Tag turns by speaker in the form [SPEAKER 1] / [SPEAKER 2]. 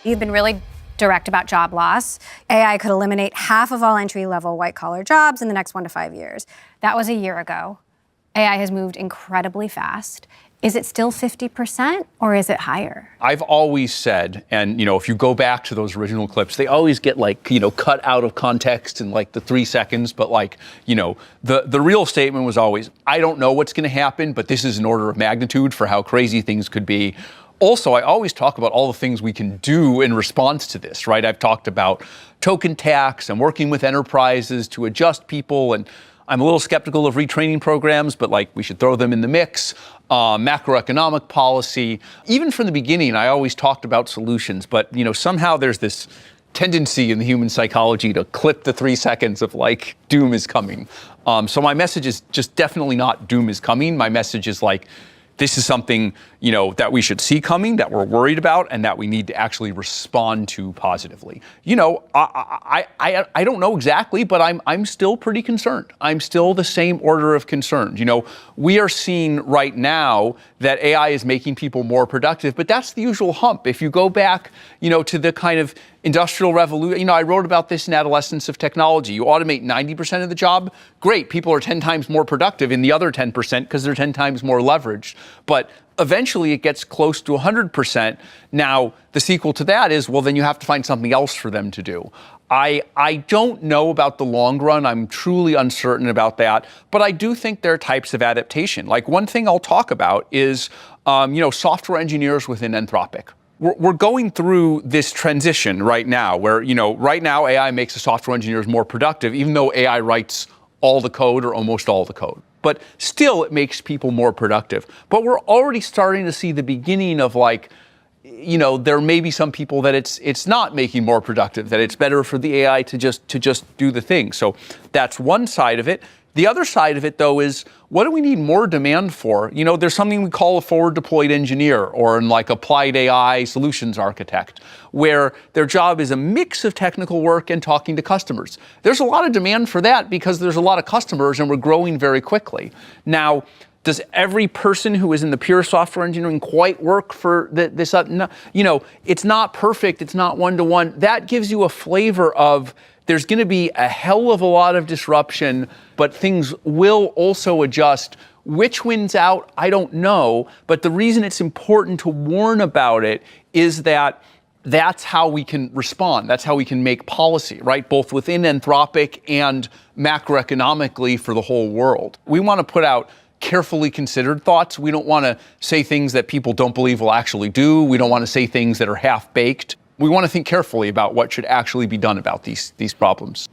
[SPEAKER 1] You've been really direct about job loss. AI could eliminate half of all entry-level white-collar jobs in the next 1 to 5 years. That was a year ago. AI has moved incredibly fast. Is it still 50% or is it higher?
[SPEAKER 2] I've always said, and if you go back to those original clips, they always get cut out of context in the 3 seconds. But the real statement was always, I don't know what's going to happen, but this is an order of magnitude for how crazy things could be. Also, I always talk about all the things we can do in response to this, right? I've talked about token tax and working with enterprises to adjust people, and I'm a little skeptical of retraining programs, but we should throw them in the mix. Macroeconomic policy. Even from the beginning, I always talked about solutions, but somehow there's this tendency in the human psychology to clip the 3 seconds of doom is coming. So my message is just definitely not doom is coming. My message is this is something, that we should see coming, that we're worried about, and that we need to actually respond to positively. I don't know exactly, but I'm still pretty concerned. I'm still the same order of concern. We are seeing right now that AI is making people more productive, but that's the usual hump. If you go back, to the kind of industrial revolution, I wrote about this in Adolescence of Technology. You automate 90% of the job, great. People are 10 times more productive in the other 10% because they're 10 times more leveraged. But eventually it gets close to 100%. Now, the sequel to that is, well, then you have to find something else for them to do. I don't know about the long run. I'm truly uncertain about that. But I do think there are types of adaptation. One thing I'll talk about is, software engineers within Anthropic. We're going through this transition right now where, right now AI makes the software engineers more productive, even though AI writes all the code or almost all the code. But still, it makes people more productive. But we're already starting to see the beginning of there may be some people that it's not making more productive, that it's better for the AI to just do the thing. So that's one side of it. The other side of it, though, is what do we need more demand for? There's something we call a forward deployed engineer or an applied AI solutions architect, where their job is a mix of technical work and talking to customers. There's a lot of demand for that because there's a lot of customers and we're growing very quickly. Now, does every person who is in the pure software engineering quite work for this? No, it's not perfect. It's not one-to-one. That gives you a flavor of there's going to be a hell of a lot of disruption, but things will also adjust. Which wins out, I don't know. But the reason it's important to warn about it is that that's how we can respond. That's how we can make policy, right? Both within Anthropic and macroeconomically for the whole world. We want to put out carefully considered thoughts. We don't want to say things that people don't believe will actually do. We don't want to say things that are half-baked. We want to think carefully about what should actually be done about these problems.